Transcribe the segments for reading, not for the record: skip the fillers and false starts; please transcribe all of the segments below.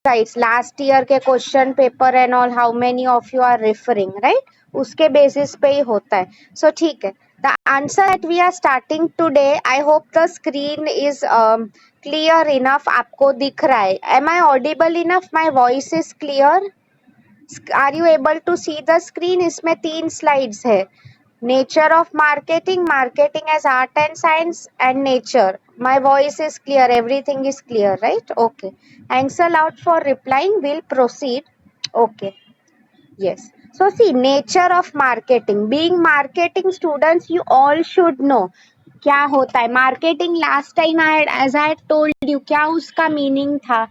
Rights last year के question paper and all, how many of you are referring, right, उसके basis पे ही होता है. सो ठीक है, the answer that we are starting today, I hope the screen is clear enough. आपको दिख रहा है? Am I audible enough? My voice is clear? Are you able to see the screen? इसमें 3 स्लाइड्स है. Nature of marketing, marketing as art and science, and nature. My voice is clear, everything is clear, right? Okay. Thanks a lot for replying. We'll proceed. Okay. Yes. So see, nature of marketing. Being marketing students, you all should know क्या होता है marketing. Last time as I told you, क्या उसका meaning था?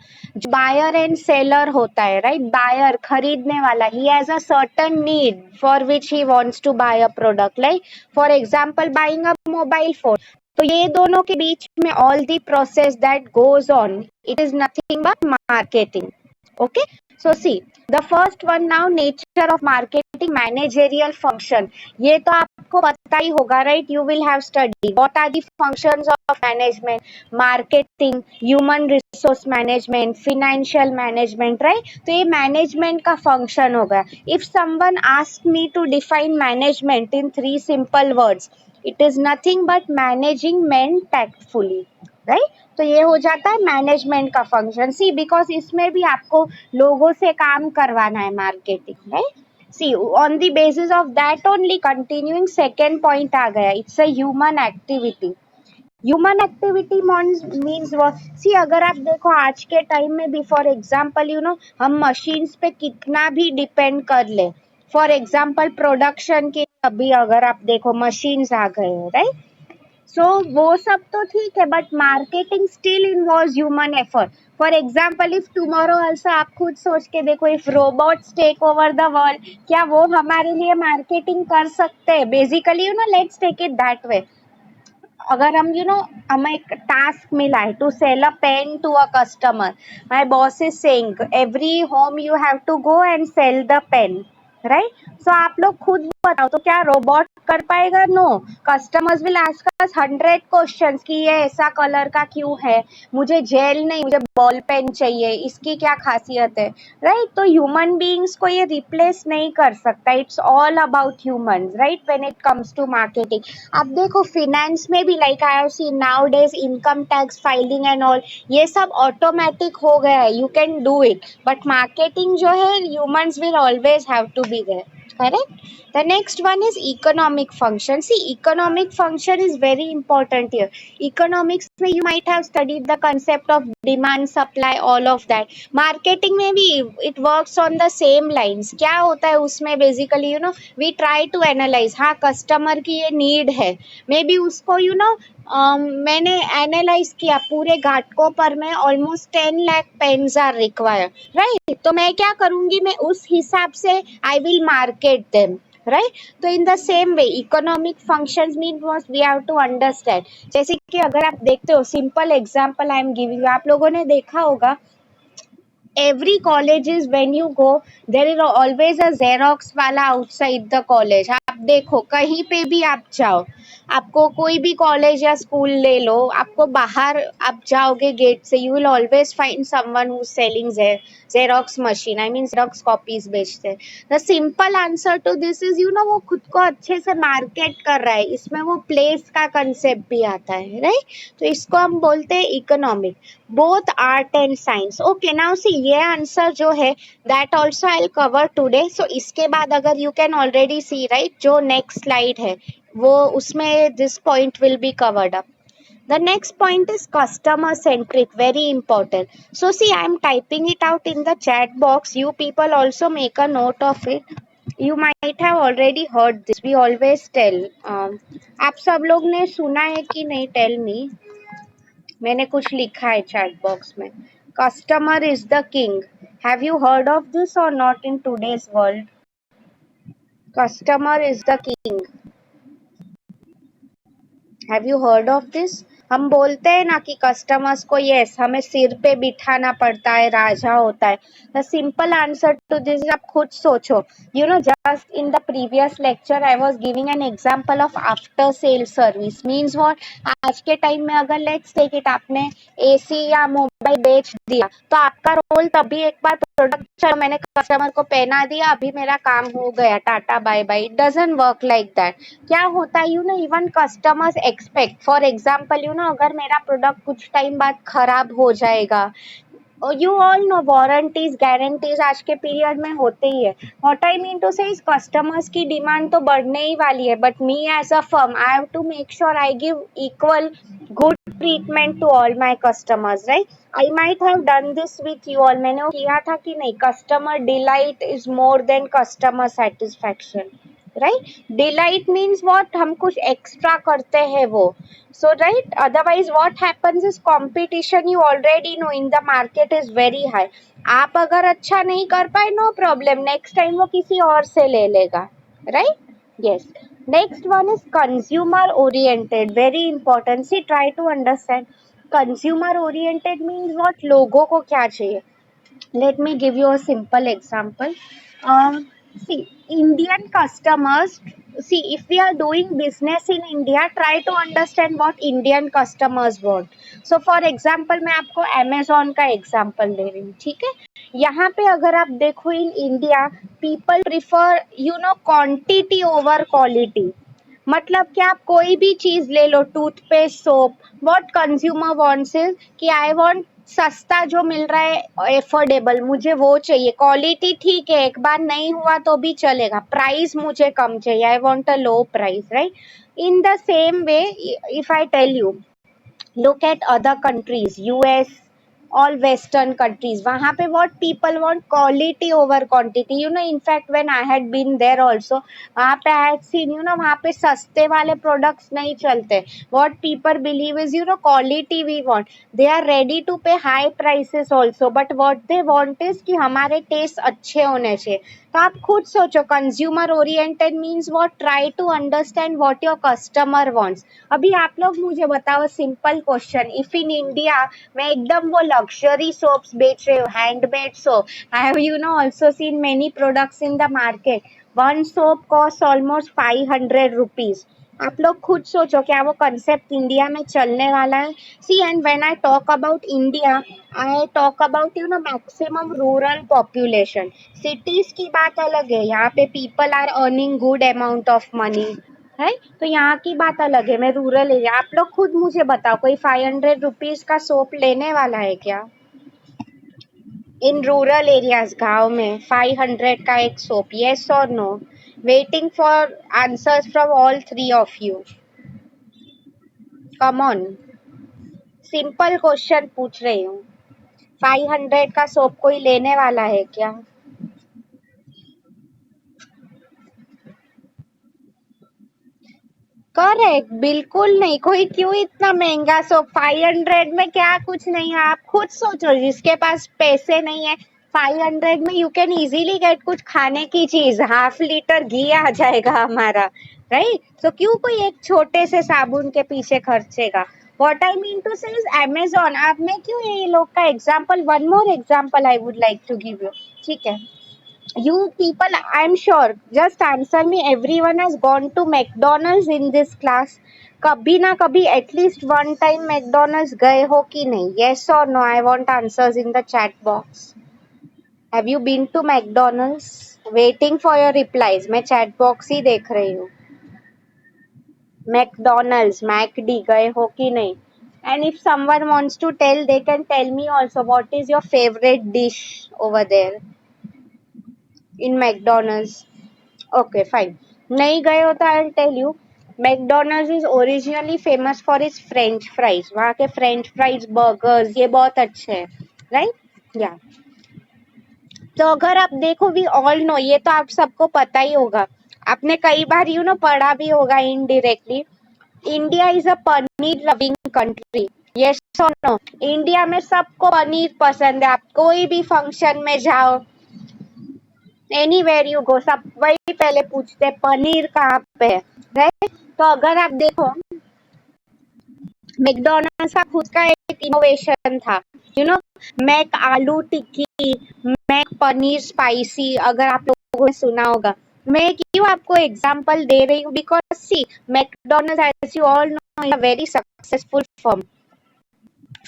Buyer and seller होता है, right? Buyer खरीदने वाला, he has a certain need for which he wants to buy a product. Like for example buying a mobile phone. तो ये दोनों के बीच में all the process that goes on, it is nothing but marketing. Okay. So see, the first one now, nature of marketing, managerial function. ये तो आपको पता ही होगा, right? You will have studied. What are the functions of management? Marketing, human resource management, financial management, right? तो ये management का function होगा. If someone asks me to define management in 3 simple words, it is nothing but managing men tactfully, right? तो ये हो जाता है management का फंक्शन. सी बिकॉज इसमें भी आपको लोगों से काम करवाना है marketing, right? See on the basis of that only continuing second point आ गया, it's a human activity. Human activity means see, अगर आप देखो आज के टाइम में भी, फॉर एग्जाम्पल यू नो, हम मशीन्स पे कितना भी डिपेंड कर ले. फॉर एग्जाम्पल प्रोडक्शन के अभी अगर आप देखो मशीन्स आ गए हैं, राइट? सो वो सब तो ठीक है, but marketing still involve human effort. For example if tomorrow also, आप खुद सोच के देखो, if robots take over the world, क्या वो हमारे लिए मार्केटिंग कर सकते हैं? Basically you know, let's take it that way. अगर हम यू नो, हमें एक टास्क मिला है to sell a pen to a customer. My boss is saying every home you have to go and cell the pen, right? So आप लोग खुद बताओ, तो क्या रोबोट कर पाएगा? No. Customers will ask us 100 questions कि ये ऐसा कलर का क्यों है, मुझे जेल नहीं, मुझे बॉल पेन चाहिए, इसकी क्या खासियत है, राइट? तो ह्यूमन बीइंग्स को ये रिप्लेस नहीं कर सकता. It's all about humans, right, when it comes to marketing. अब देखो फिनेंस में भी, like I have seen nowadays, income tax filing and all, ये सब ऑटोमेटिक हो गया है, you can do it. But marketing जो है, humans will always have to be there. Correct? The next one is economic function. See, economic function is very important here. Economics में you might have studied the concept of demand, supply, all of that. Marketing में भी it works on the same lines. क्या होता है उसमें? basically you know, we try to analyze. हाँ, customer की ये नीड है, मे बी उसको यू नो, मैंने एनालाइज किया पूरे घाटकों पर में almost 10 lakh pens are required, right? तो मैं क्या करूंगी, मैं उस हिसाब से I will market them, right? तो in the same way economic functions mean what we have to understand. जैसे कि अगर आप देखते हो, simple example I am giving, आप लोगों ने देखा होगा, every colleges when you go, there is always a xerox वाला outside the college. आप देखो कहीं पे भी आप जाओ, आपको कोई भी कॉलेज या स्कूल ले लो, आपको बाहर आप जाओगे गेट से, you will always find someone who selling xerox machine, I mean xerox copies बेचते हैं. The simple answer to this is you know, वो खुद को अच्छे से मार्केट कर रहा है. इसमें वो प्लेस का कंसेप्ट भी आता है, राइट? तो इसको हम बोलते हैं economic. Both art and science. Okay, now see, ये आंसर जो है that also I will cover today. So इसके बाद अगर you can already see, right, जो नेक्स्ट स्लाइड है वो, उसमें this point will be covered up. The next point is customer centric, very important. So see, I am typing it out in the chat box. You people also make a note of it. You might have already heard this. We always tell. आप सब लोग ने सुना है कि नहीं? Tell me. मैंने कुछ लिखा है चैट बॉक्स में. Customer is the king. Have you heard of this और not in today's world? Customer is the king. Have you heard of this? हम बोलते हैं ना कि कस्टमर्स को यस हमें सिर पे बिठाना पड़ता है, राजा होता है। The simple answer to this आप खुद सोचो। Just in the previous lecture I was giving an example of after sale service means what. आज के टाइम में अगर लेट्स टेक इट, आपने एसी या मोबाइल बेच दिया तो आपका रोल तभी एक बार प्रोडक्ट, चलो मैंने कस्टमर को पहना दिया, अभी मेरा काम हो गया, tata bye bye, it doesn't work like that. क्या होता है even customers expect, for example अगर मेरा प्रोडक्ट कुछ टाइम बाद खराब हो जाएगा, you all know warranties guarantees आज के पीरियड में होते ही है। व्हाट आई मीन टू से इस कस्टमर्स की डिमांड तो बढ़ने ही वाली है, but me as a firm I have to make sure I give equal good treatment to all my customers, right. I might have done this with you all, मैंने किया था कि नहीं, customer delight is more than customer satisfaction, right. Delight means what, हम कुछ extra करते हैं वो, so right, otherwise what happens is competition you already know in the market is very high। आप अगर अच्छा नहीं कर पाए, नो प्रॉब्लम, नेक्स्ट टाइम वो किसी और से ले लेगा, right. Yes, next one is consumer oriented, very important. See try to understand consumer oriented means what, लोगों को क्या चाहिए। Let me give you a simple example. See, Indian customers, see, if we are doing business in India, try to understand what Indian customers want. So, for example, मैं आपको Amazon का example दे रही हूँ, ठीक है। यहाँ पे अगर आप देखो in India, people prefer quantity over quality। मतलब कि आप कोई भी चीज ले लो, toothpaste, soap, what consumer wants is कि आई वांट सस्ता जो मिल रहा है एफोर्डेबल, मुझे वो चाहिए। क्वालिटी ठीक है, एक बार नहीं हुआ तो भी चलेगा, प्राइस मुझे कम चाहिए, I want a low price, right. In the same way, if I tell you, look at other countries, US, all western countries, वहाँ पे what people want, quality over quantity, in fact when I had been there also, वहाँ पे I had seen, वहाँ पे सस्ते वाले products नहीं चलते। what people believe is quality we want, they are ready to pay high prices also, but what they want is कि हमारे taste अच्छे होने चाहिए। तो आप खुद सोचो, consumer oriented means what, try to understand what your customer wants. अभी आप लोग मुझे बताओ, simple question, if in India मैं एकदम वो लग्जरी सोप्स बेच रही हूँ, handmade soap, I have also seen many products in the market, one soap cost almost 500 rupees. आप लोग खुद सोचो, क्या वो कंसेप्ट इंडिया में चलने वाला है। See, and when I talk about India, I talk about maximum rural population. Cities की बात अलग है, यहाँ पे people are earning good amount of money, है, तो यहाँ की बात अलग है। मैं रूरल एरिया, आप लोग खुद मुझे बताओ, कोई 500 रुपीज का सोप लेने वाला है क्या इन रूरल एरियाज, गांव में 500 का एक सोप, येस और no. Waiting for answers from all three of you, come on, simple question पूछ रही हूँ। 500 का सोप कोई लेने वाला है क्या? करेक्ट, बिल्कुल नहीं, कोई क्यों इतना महंगा सोप, 500 में क्या कुछ नहीं है। आप खुद सोचो, जिसके पास पैसे नहीं है, 500 में यू कैन इजीली गेट कुछ खाने की चीज, हाफ लीटर घी आ जाएगा हमारा, राइट। तो क्यों कोई एक छोटे से साबुन के पीछे खर्चेगा। What I mean to say is Amazon. आप मैं क्यों ये लोग का example, one more example I would like to give you, ठीक है। You people, I'm sure, just answer me, everyone has gone to McDonald's in this class। कभी ना कभी एटलीस्ट वन टाइम मैकडोनल्ड्स गए हो कि नहीं, yes or no, I want answers in the chat box। Have you been to McDonald's? Waiting for your replies, मैं chat box ही देख रही हूँ। मैकडोनल्ड्स, मैकडी गए हो कि नहीं? And if someone wants to tell, they can tell me also, what is your favorite dish over there in McDonald's? Okay, fine। नहीं गए हो तो I'll tell you, McDonald's is originally famous for its French fries। वहाँ के French fries, burgers, ये बहुत अच्छे हैं, right? Yeah। तो अगर आप देखो, we all know, ये तो आप सबको पता ही होगा, आपने कई बार पढ़ा भी होगा indirectly, India is a paneer loving country, yes और नो। इंडिया में सबको पनीर पसंद है, आप कोई भी फंक्शन में जाओ, एनीवेयर यू गो, सब वही पहले पूछते पनीर कहाँ पे है, राइट। तो अगर आप देखो, मैकडोनल्ड्स का खुद का एक इनोवेशन था, यू नो, मैक आलू टिक्की, मैक पनीर स्पाइसी, अगर आप लोगों ने सुना होगा। मैं क्यों आपको एग्जांपल दे रही हूँ, because see McDonald's as you all know is a very successful firm,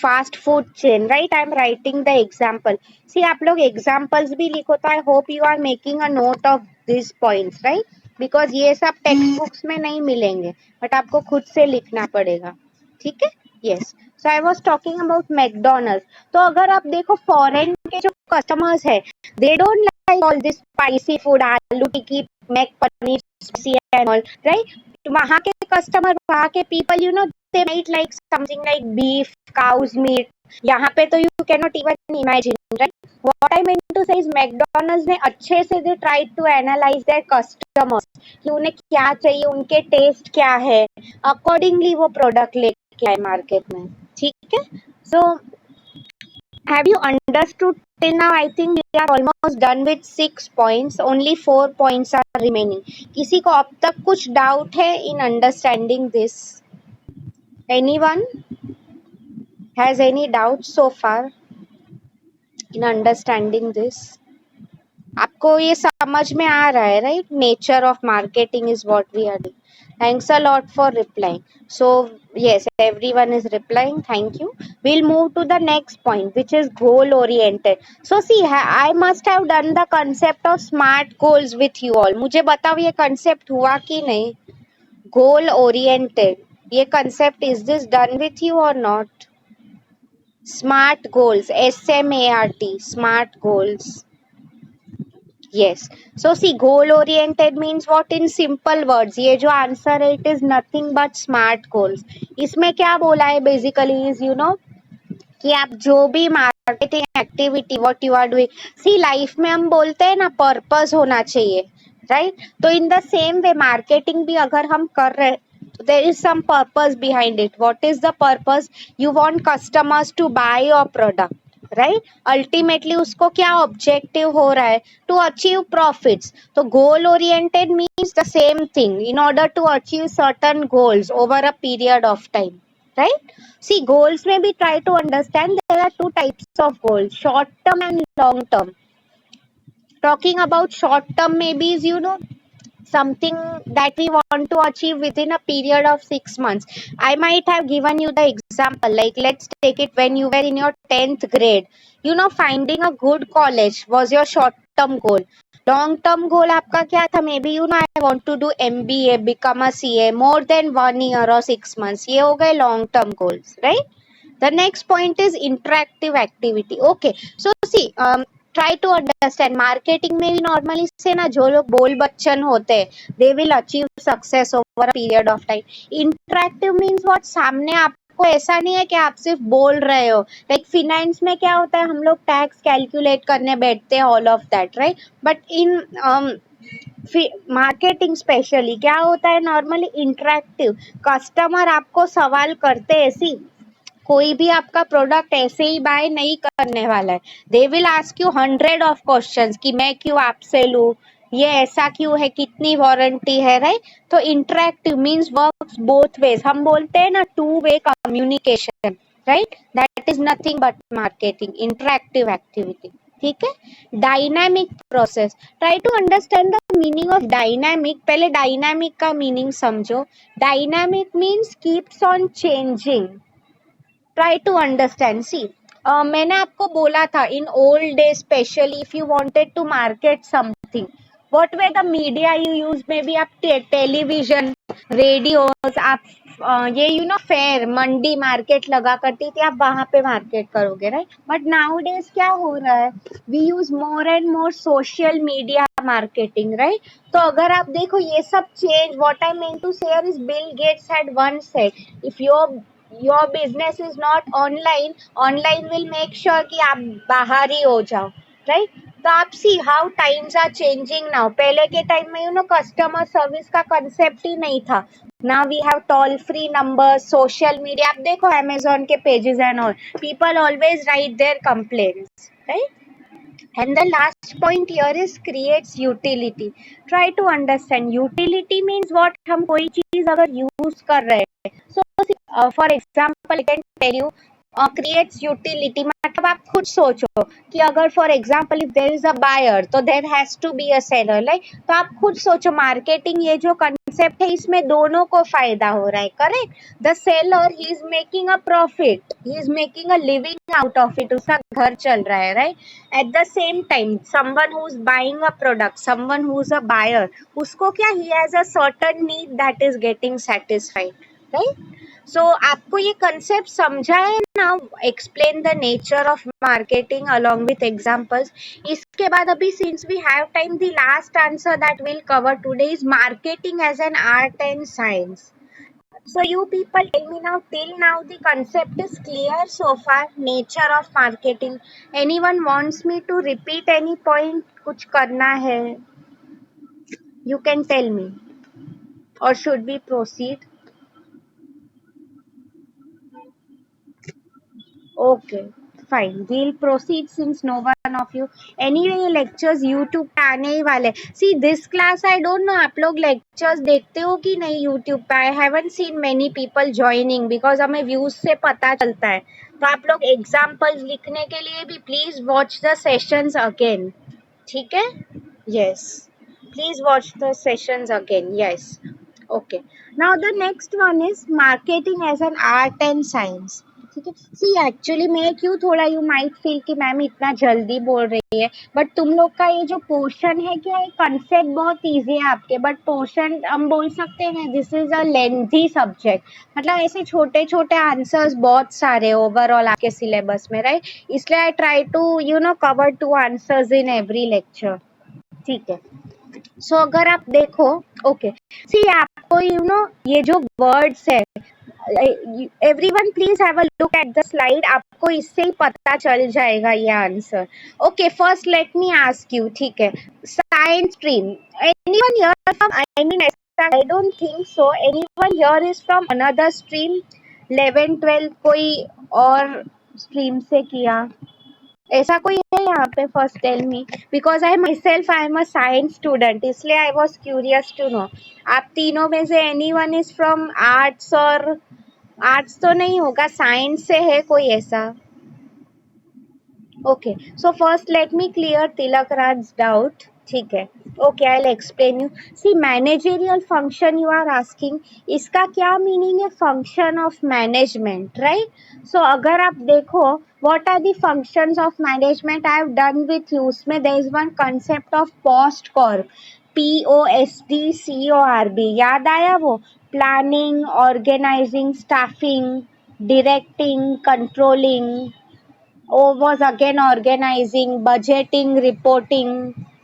fast food chain, right? I am writing the example. See आप लोग एग्जाम्पल्स भी लिखो, तो I hope you are making a note of this points, right? Because ये सब text books में नहीं मिलेंगे, बट आपको खुद से लिखना पड़ेगा, ठीक है? Yes, so I was talking about McDonald's. तो अगर आप देखो फॉरेन के जो कस्टमर्स है, they don't like all this spicy food, aloo tikki, Mac paneer and all, right? वहाँ के कस्टमर, वहाँ के people, you know, they might like something like beef, cow's meat. यहाँ पे तो you cannot even imagine, right? What I meant to say is McDonald's ने अच्छे से they tried to analyze their customers कि उन्हें क्या चाहिए, उनके टेस्ट क्या है, accordingly वो प्रोडक्ट लेके आए मार्केट में, ठीक है? So have you understood till now? I think we are almost done with 6 points. Only 4 points are remaining. किसी को अब तक कुछ डाउट है in understanding this? Anyone has any doubts so far in understanding this? आपको ये समझ में आ रहा है, right? Nature of marketing is what we are doing. Thanks a lot for replying. So yes, everyone is replying. Thank you. We'll move to the next point, which is goal oriented. So see, I must have done the concept of smart goals with you all. मुझे बताओ ये concept हुआ कि नहीं? Goal oriented, ये concept, is this done with you or not? Smart goals, SMART, smart goals. Yes. So see, goal oriented means what in simple words? ये जो answer है, it is nothing but smart goals. इसमें क्या बोला है basically is, you know, कि आप जो भी marketing activity what you are doing, see life में हम बोलते हैं ना पर्पस होना चाहिए, राइट? तो in the same way marketing भी अगर हम कर रहे हैं, there is some purpose behind it. What is the purpose? You want customers to buy your product, right? Ultimately उसको क्या ऑब्जेक्टिव हो रहा है? To achieve profits. तो goal oriented means the same thing, in order to achieve certain goals over a period of time, right? See, goals may be try to understand there are two types of goals, short term and long term. Talking about short term maybe is, you know, something that we want to achieve within a period of 6 months. I might have given you the example, like let's take it when you were in your 10th grade. You know, finding a good college was your short term goal. Long term goal आपका क्या था? Maybe you know I want to do MBA, become a CA, more than 1 year or 6 months. ये हो गए long term goals, right? The next point is interactive activity. Okay, so see, try to understand marketing में भी normally से ना जो लोग बोल बच्चन होते हैं, they will achieve success over a period of time. Interactive means what? सामने आपको ऐसा नहीं है कि आप सिर्फ बोल रहे हो. Like finance में क्या होता है, हम लोग टैक्स कैलकुलेट करने बैठते हैं, all of that, right? But in marketing specially क्या होता है, नॉर्मली इंटरेक्टिव. कस्टमर आपको सवाल करते हैं, ऐसी कोई भी आपका प्रोडक्ट ऐसे ही बाय नहीं करने वाला है. They will ask you 100 of questions कि मैं क्यों आपसे लूं, ये ऐसा क्यों है, कितनी वारंटी है, राइट? तो interactive means works both ways. हम बोलते हैं ना two way communication, right? That is nothing but marketing, interactive activity, ठीक है? Dynamic process, try to understand the meaning of dynamic. पहले डायनामिक का मीनिंग समझो. Dynamic means keeps on changing. Try to understand. See मैंने आपको बोला था in old days specially if you wanted to market something, what way the media you use, may be आप television, radios, आप ये you know fair, Mandi market लगा करती थी, आप वहां पे मार्केट करोगे, राइट? बट नाउ डेज क्या हो रहा है, we use more and more social media marketing, right? तो अगर आप देखो ये सब change, what I mean to say is Bill Gates had one said, if your business is not online, online will make sure कि आप बाहर ही हो जाओ, right? तो आप see how times are changing now. पहले के टाइम में यू नो कस्टमर सर्विस का कंसेप्ट ही नहीं था. Now we have toll free number, social media. आप देखो अमेजोन के pages and all, people always write their complaints, right? And the last point here is creates utility. Try to understand utility means what. हम कोई चीज अगर use कर रहे हैं, so for example I can tell you creates utility, मतलब आप खुद सोचो कि अगर for example if there is a buyer तो there has to be a seller, like तो आप खुद सोचो मार्केटिंग ये जो कंसेप्ट है इसमें दोनों को फायदा हो रहा है, correct? The seller he is making a profit, he is making a living out of it, उसका घर चल रहा है, right? At the same time someone who is buying a product, someone who is a buyer, उसको क्या, he has a certain need that is getting satisfied, right? सो आपको ये concept समझा है ना? Explain the nature of marketing along with examples. इसके बाद अभी since we have time, the last answer that will cover today is marketing as an art and science. So you people tell me now, till now the concept is clear so far, nature of marketing. Anyone wants me to repeat any point? कुछ करना है? You can tell me. Or should we proceed? Okay, fine. We'll proceed since no one of you. Anyway, lectures YouTube पे आने ही वाले. See this class, I don't know आप लोग lectures देखते हो कि नहीं YouTube पे. I haven't seen many people joining because हमें views से पता चलता है. तो आप लोग examples लिखने के लिए भी please watch the sessions again. ठीक है? Yes. Please watch the sessions again. Yes. Okay. Now the next one is marketing as an art and science. ठीक है, सी एक्चुअली मैं क्यों थोड़ा यू माइट फील कि मैम इतना जल्दी बोल रही है, बट तुम लोग का ये जो पोर्शन है क्या, ये कंसेप्ट बहुत इजी है आपके, बट पोर्शन हम बोल सकते हैं this is a lengthy subject, मतलब ऐसे छोटे छोटे आंसर्स बहुत सारे ओवरऑल आपके सिलेबस में, राइट? इसलिए I try to cover 2 answers in every lecture, ठीक है? सो अगर आप देखो, ओके, सी आपको ये जो वर्ड्स है, everyone please have a look at the slide, आपको इससे ही पता चल जाएगा ये answer. Okay, first let me ask you, ठीक है, science stream, anyone here from, I mean I don't think so, anyone here is from another stream, 11 12 कोई और स्ट्रीम से किया, ऐसा कोई है यहाँ पे? First tell me, because I my am a science student, इसलिए I was curious to know. आप तीनों में से any one is from arts, और आर्ट्स तो नहीं होगा, साइंस से है कोई ऐसा? Okay, so first let me clear Tilak Raj doubt, ठीक है? Okay, I will explain you. See managerial function you are asking, इसका क्या मीनिंग है? Function of management, right? सो अगर आप देखो what are the functions of management, I have done with you, उसमें there is one concept of post corp, POST CORB, याद आया वो? Planning, organising, staffing, directing, controlling, was again organizing, budgeting, reporting,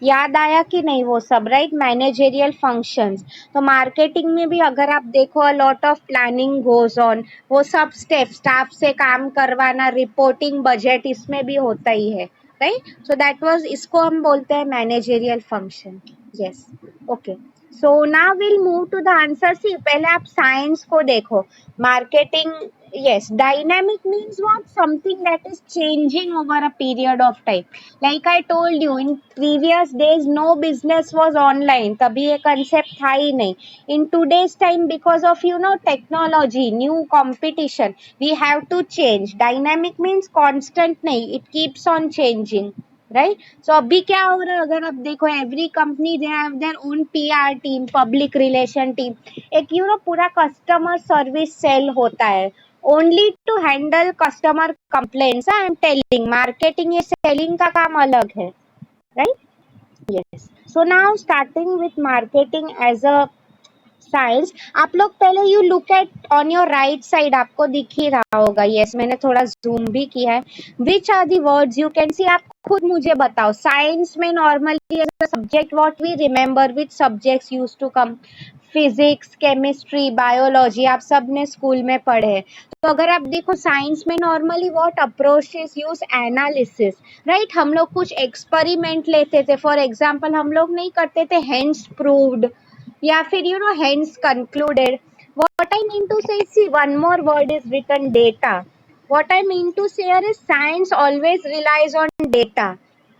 याद आया कि नहीं वो सब, राइट? Managerial functions. तो मार्केटिंग में भी अगर आप देखो, lot of planning goes on, वो सब स्टेप, स्टाफ से काम करवाना, रिपोर्टिंग, बजट, इसमें भी होता ही है, राइट? सो दैट वाज, इसको हम बोलते हैं managerial function. Yes, okay, so now will move to the answer. See पहले आप साइंस को देखो, marketing, yes, dynamic means what? Something that is changing over a period of time, like I told you in previous days no business was online, तभी ये concept था ही नहीं। in today's time because of technology, new competition, we have to change. Dynamic means constant नहीं, it keeps on changing, right? So अभी क्या हो रहा है, अगर आप देखो, every company they have their own PR team, public relation team, एक पूरा कस्टमर सर्विस सेल होता है only to handle customer complaints. I am telling, marketing ये सेलिंग का काम अलग है, राइट? Yes, so now starting with marketing as a science, आप लोग पहले you look at on your right side, आपको दिख ही रहा होगा, यस, मैंने थोड़ा जूम भी किया है। Which are the words you can see, आप खुद मुझे बताओ। साइंस में normally as a subject what we remember, which subjects use to come? Physics, chemistry, biology, आप सब ने स्कूल में पढ़े हैं। तो अगर आप देखो साइंस में normally what approach is use? Analysis, right? हम लोग कुछ एक्सपेरिमेंट लेते थे, फॉर एग्जाम्पल हम लोग नहीं करते थे हेंस प्रूव्ड, या फिर hence concluded. What I mean to say, see, one more word is written, data. What I mean to say here is science always relies on data,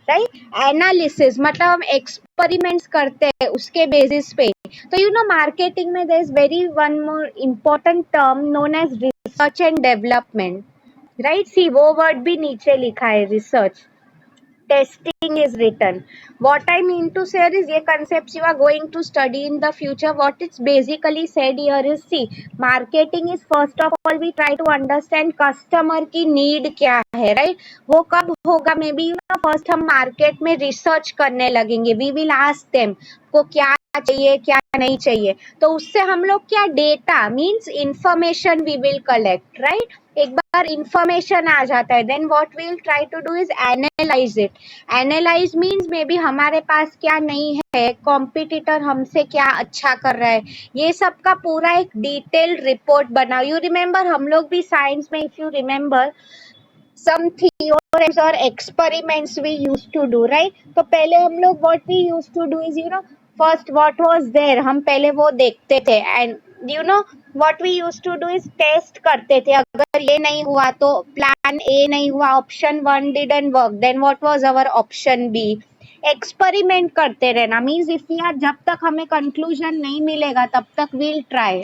right? Analysis मतलब हम experiments करते हैं उसके basis पे। तो marketing में there is very one more important term known as research and development, right? See वो word भी नीचे लिखा है, research. Testing is written. What I mean to say is ये concepts you are going to study in the future. What it's basically said here is, see, marketing is first of all we try to understand customer की need क्या है, right? वो कब होगा? Maybe first हम market में research करने लगेंगे. We will ask them को क्या चाहिए क्या नहीं चाहिए, तो उससे हम लोग क्या data means information we will collect, right? एक बार इंफॉर्मेशन आ जाता है, then what we will try to do is analyse it. Analyse means maybe हमारे पास क्या नहीं है, कॉम्पिटिटर हमसे क्या अच्छा कर रहा है, ये सब का पूरा एक डिटेल्ड रिपोर्ट बनाओ. यू रिमेम्बर हम लोग भी साइंस में, if you remember, some theorems or experiments we used to do, right? तो पहले हम लोग what we used to do is, first what was there हम पहले वो देखते थे, and what we used to do is test करते थे. अगर ये नहीं हुआ तो प्लान ए नहीं हुआ, option 1 didn't work, then what was our option B. Experiment करते रहना मीन्स इफ यार जब तक हमें कंक्लूजन नहीं मिलेगा तब तक we'll try,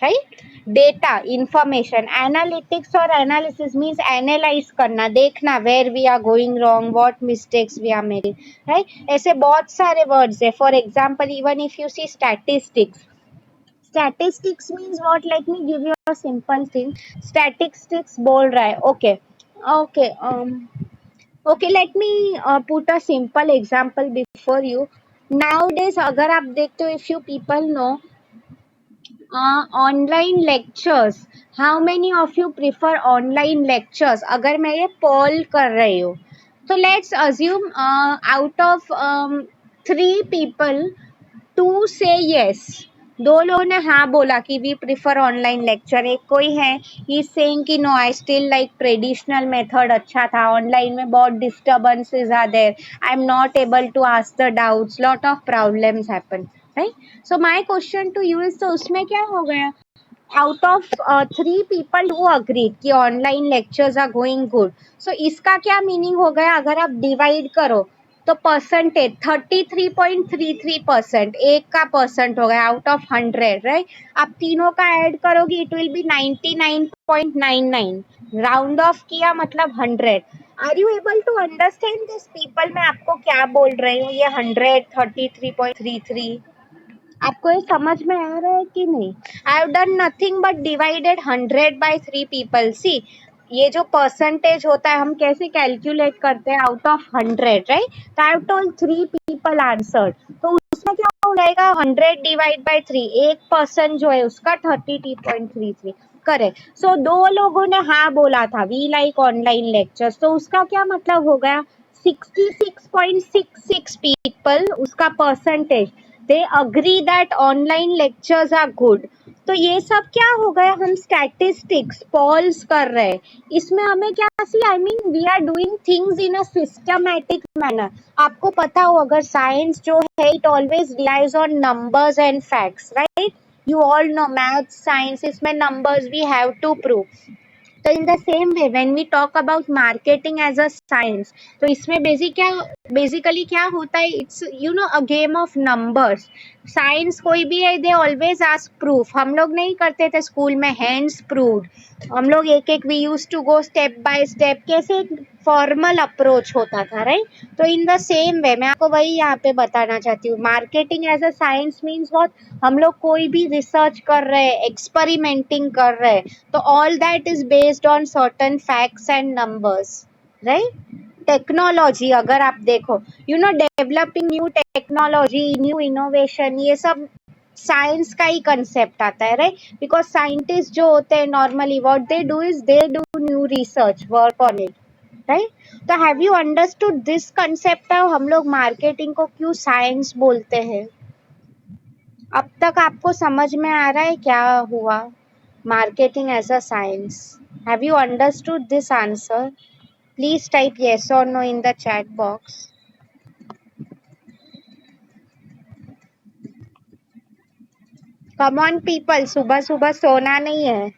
right? Data, information, analytics और एनालिसिस मीन्स एनालाइज करना, देखना where we are going wrong, what mistakes we are making, right? ऐसे बहुत सारे वर्ड्स है. For example even if you see statistics, statistics means what, let me give you a simple thing. Statistics बोल रहा है, okay okay okay, let me put a simple example before you. Now अगर आप देखते हो, if you people no online lectures, how many of you prefer online lectures? अगर मैं ये पोल कर रही हूँ, तो let's assume out of 3 people 2 से यस, 2 लोगों ने हाँ बोला कि वी प्रिफर ऑनलाइन लेक्चर. एक कोई है ही सेइंग कि no, I still like traditional method अच्छा था, ऑनलाइन में बहुत disturbances are there, I am not able to ask the doubts, lot of problems happen, right? So my question to you is, तो उसमें क्या हो गया? Out of 3 people who agreed कि online lectures are going good, so इसका क्या meaning हो गया? अगर आप डिवाइड करो तो परसेंटेज 33.33%, एक का परसेंट हो गया आउट ऑफ 100, राइट? आप तीनों का ऐड करोगे it will be 99.99. Round off किया मतलब 100. Are you able to understand this people? मैं आपको क्या बोल रही हूँ, ये 100 33.33, आपको ये समझ में आ रहा है कि नहीं? I have done nothing but divided 100 by 3 people. सी, ये जो परसेंटेज होता है हम कैसे कैलकुलेट करते हैं? Out of 100, right? तो I have told 3 people answered, तो उसमें क्या हो जाएगा? 100 डिवाइड बाय 3, 1% जो है उसका 32.33, करेक्ट. सो 2 लोगों ने हाँ बोला था, वी लाइक ऑनलाइन लेक्चर्स, तो उसका क्या मतलब हो गया? 66.66 people, उसका percentage, they agree that online lectures are good. तो ये सब क्या हो गया? हम स्टैटिस्टिक्स पॉल्स कर रहे हैं. इसमें हमें क्या see, I mean we are doing things in a systematic manner. आपको पता हो अगर साइंस जो है it always relies on numbers and facts, right? You all know maths science, इसमें numbers we have to prove. तो in the same way when we talk about marketing as a science, तो इसमें basically क्या होता है? It's a game of numbers. Science कोई भी है, दे ऑलवेज आस्क प्रूफ. हम लोग नहीं करते थे स्कूल में हैंड्स प्रूव्ड, हम लोग एक एक, we use to go step by step, कैसे एक फॉर्मल अप्रोच होता था, राइट? तो इन द सेम वे मैं आपको वही यहाँ पे बताना चाहती हूँ. Marketing as a science means what? हम लोग कोई भी रिसर्च कर रहे हैं, एक्सपेरिमेंटिंग कर रहे हैं, तो all that is based on certain facts and numbers, right? Technology अगर आप देखो, developing new technology, new innovation, ये सब साइंस का ही कंसेप्ट आता है, राइट? बिकॉज साइंटिस्ट जो होते हैं normally what they do is they do new research, work on it, right? तो have you understood this concept? हम लोग मार्केटिंग को क्यों साइंस बोलते हैं? अब तक आपको समझ में आ रहा है क्या हुआ? Marketing as a science. Have you understood this answer? Please type yes or no in the chat box. Come on people, सुबह सुबह सोना नहीं है.